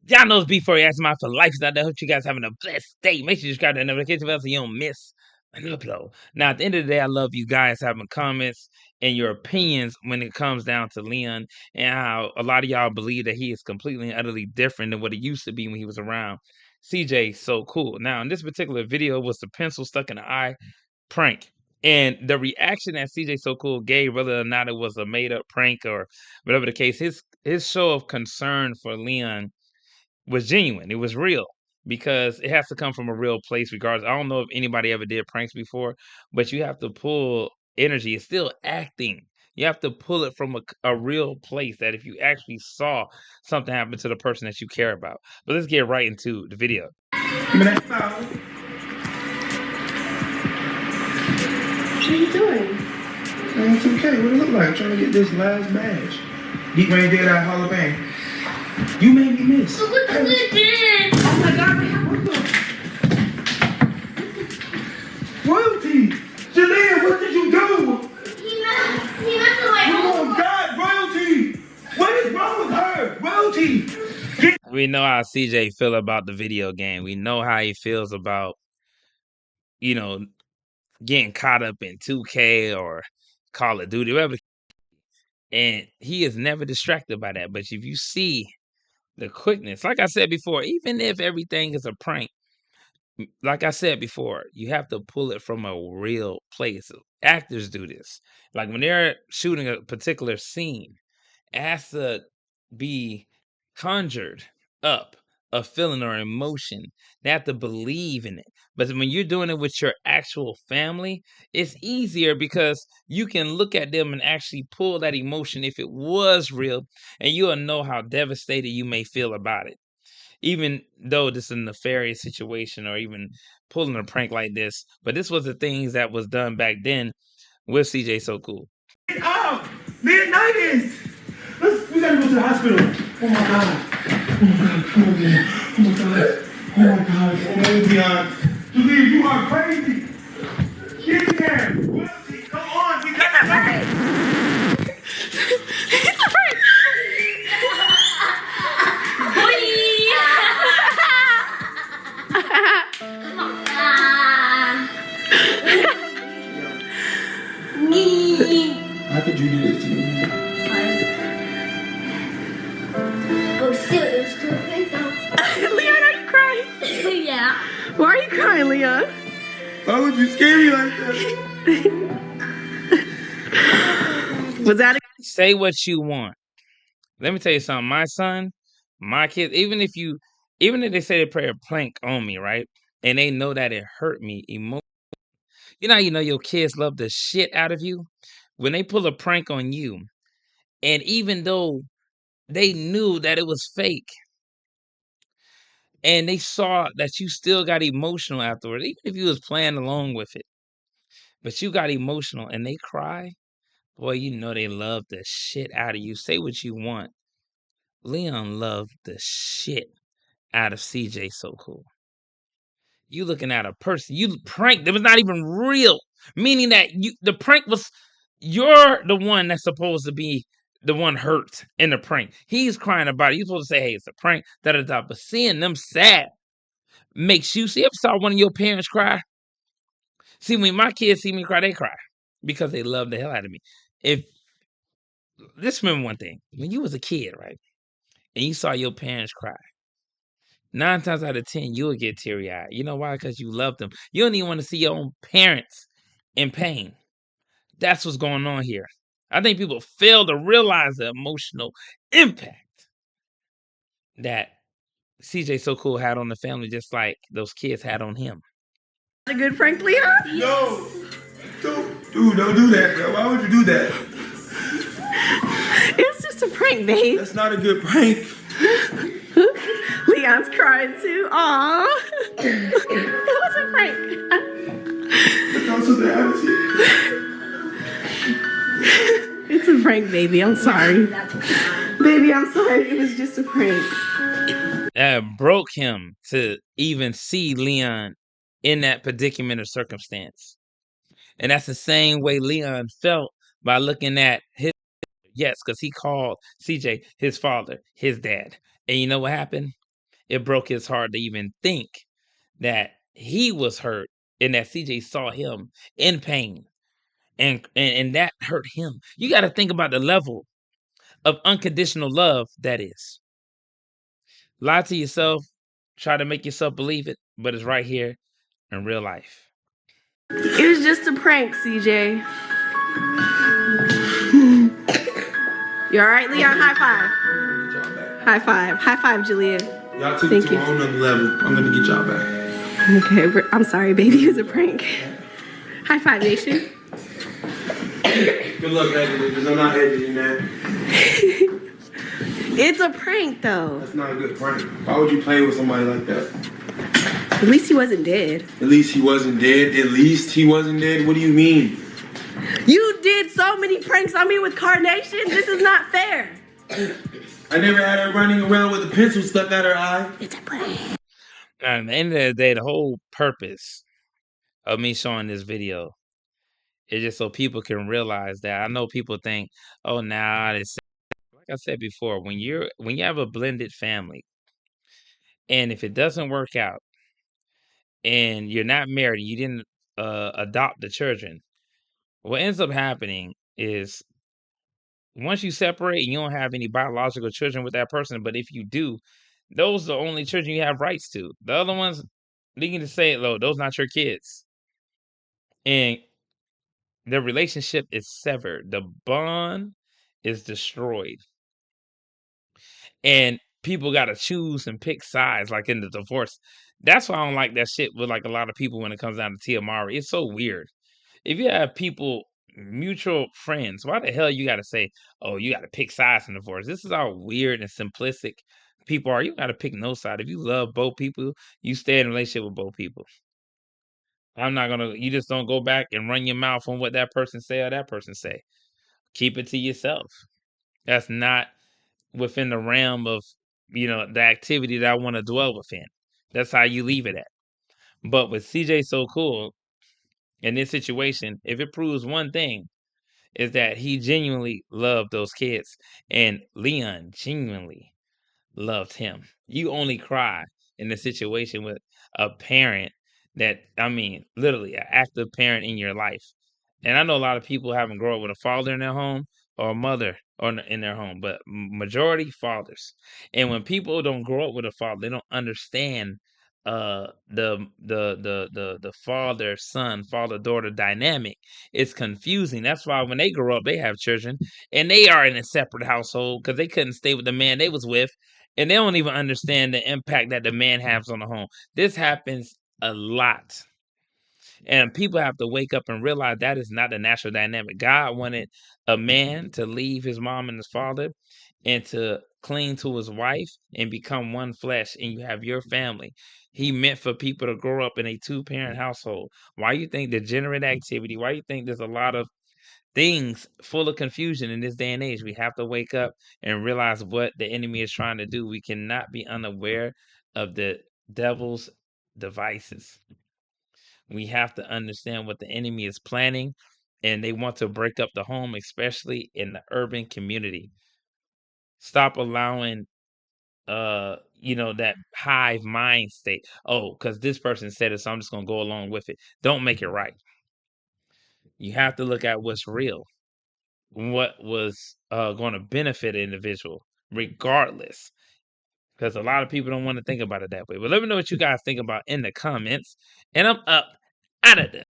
Y'all know it's B4 Asking My for life. I hope you guys having a blessed day. Make sure you subscribe to the notification bell so you don't miss an upload. Now, at the end of the day, I love you guys having comments and your opinions when it comes down to Leon and how a lot of y'all believe that he is completely and utterly different than what he used to be when he was around. CJ, so cool. Now, in this particular video was the pencil stuck in the eye prank. And the reaction that CJ So Cool gave, whether or not it was a made up prank or whatever the case, his show of concern for Leon was genuine. It was real because it has to come from a real place, regardless. I don't know if anybody ever did pranks before, but you have to pull energy. It's still acting. You have to pull it from a real place that if you actually saw something happen to the person that you care about. But let's get right into the video. What are you doing? Man, it's okay. What it look like? I'm trying to get this last badge. Deep Rain Dead Eye Hall of Fame. You made me miss. Look what you did! Oh my God, what the? Royalty! Jalea, what did you do? He meant to like. Oh God, Royalty! What is wrong with her? Royalty! We know how CJ feel about the video game. We know how he feels about, you know, getting caught up in 2K or Call of Duty, whatever. And he is never distracted by that. But if you see the quickness, like I said before, even if everything is a prank, like I said before, you have to pull it from a real place. Actors do this. Like when they're shooting a particular scene, it has to be conjured up a feeling or emotion. They have to believe in it. But when you're doing it with your actual family, it's easier because you can look at them and actually pull that emotion if it was real, and you'll know how devastated you may feel about it. Even though this is a nefarious situation or even pulling a prank like this, but this was the things that was done back then with CJ So Cool. Oh, Leonidas! We gotta go to the hospital. Oh my God. Oh my God, come on, man. Oh my God. Oh my God. Oh, Leon. Jalea, you are crazy. Get in there. Royalty, come on. We got to pray. It's a prank! How could you do this to me? Oh, still, it was too big though. Leon, are you crying? Yeah. Why are you crying, Leon? Why would you scare me like that? Was that a Say what you want. Let me tell you something. My son, my kids, even if they say they play a prank on me, right? And they know that it hurt me emotionally. You know your kids love the shit out of you. When they pull a prank on you, and even though they knew that it was fake, and they saw that you still got emotional afterwards, even if you was playing along with it, but you got emotional and they cry, boy, you know they love the shit out of you. Say what you want. Leon loved the shit out of CJ So Cool. You looking at a person you pranked that was not even real, meaning that the prank was you're the one that's supposed to be the one hurt in the prank. He's crying about it. You're supposed to say, "Hey, it's a prank." Da da da. But seeing them sad makes you see. Ever saw one of your parents cry? See, when my kids see me cry, they cry because they love the hell out of me. If just remember one thing, when you was a kid, right, and you saw your parents cry, 9 times out of 10, you'll get teary-eyed. You know why? Because you love them. You don't even want to see your own parents in pain. That's what's going on here. I think people fail to realize the emotional impact that CJ So Cool had on the family, just like those kids had on him. good prank, Leon? No. Don't do that, girl. Why would you do that? It's just a prank, babe. That's not a good prank. Leon's crying too. Aww. It was a prank. That's also the attitude. It's a prank, baby. I'm sorry. Baby, I'm sorry. It was just a prank. That broke him to even see Leon in that predicament or circumstance. And that's the same way Leon felt by looking at his, yes, because he called CJ his father, his dad. And you know what happened? It broke his heart to even think that he was hurt and that CJ saw him in pain. And that hurt him. You got to think about the level of unconditional love that is. Lie to yourself, try to make yourself believe it, but it's right here in real life. It was just a prank, CJ. You alright, Leon? High five. High five. High five, Julia. Y'all took it to a whole nother level. I'm gonna get y'all back. Okay, I'm sorry, baby. It was a prank. High five, nation. Good luck editing, because I'm not editing that. It's a prank, though. That's not a good prank. Why would you play with somebody like that? At least he wasn't dead. At least he wasn't dead. At least he wasn't dead. What do you mean? You did so many pranks on me with Carnation. This is not fair. I never had her running around with a pencil stuck out her eye. It's a prank. At the end of the day, the whole purpose of me showing this video is just so people can realize that. I know people think, oh, nah, it's like I said before, when you have a blended family, and if it doesn't work out, and you're not married, and you didn't adopt the children, what ends up happening is once you separate and you don't have any biological children with that person, but if you do, those are the only children you have rights to. The other ones, you can just say it low, those not your kids. And the relationship is severed. The bond is destroyed. And people got to choose and pick sides, like in the divorce. That's why I don't like that shit with like a lot of people when it comes down to Tia Mowry. It's so weird. If you have people, mutual friends, why the hell you got to say, oh, you got to pick sides in divorce? This is how weird and simplistic people are. You got to pick no side. If you love both people, you stay in a relationship with both people. I'm not gonna. You just don't go back and run your mouth on what that person say or that person say. Keep it to yourself. That's not within the realm of the activity that I want to dwell within. That's how you leave it at. But with CJ So Cool in this situation, if it proves one thing, is that he genuinely loved those kids, and Leon genuinely loved him. You only cry in a situation with a parent that, I mean, literally an active parent in your life. And I know a lot of people haven't grown up with a father in their home or a mother in their home, but majority fathers. And when people don't grow up with a father, they don't understand the father son, father daughter dynamic. It's confusing. That's why when they grow up, they have children and they are in a separate household because they couldn't stay with the man they was with, and they don't even understand the impact that the man has on the home. This happens a lot. And people have to wake up and realize that is not the natural dynamic. God wanted a man to leave his mom and his father and to cling to his wife and become one flesh, and you have your family. He meant for people to grow up in a two-parent household. Why you think degenerate activity? Why you think there's a lot of things full of confusion in this day and age? We have to wake up and realize what the enemy is trying to do. We cannot be unaware of the devil's devices. We have to understand what the enemy is planning, and they want to break up the home, especially in the urban community. Stop allowing that hive mind state. Oh, because this person said it, so I'm just gonna go along with it. Don't make it right. You have to look at what's real, what was going to benefit an individual, regardless. Because a lot of people don't want to think about it that way. But let me know what you guys think about in the comments. And I'm up out of there.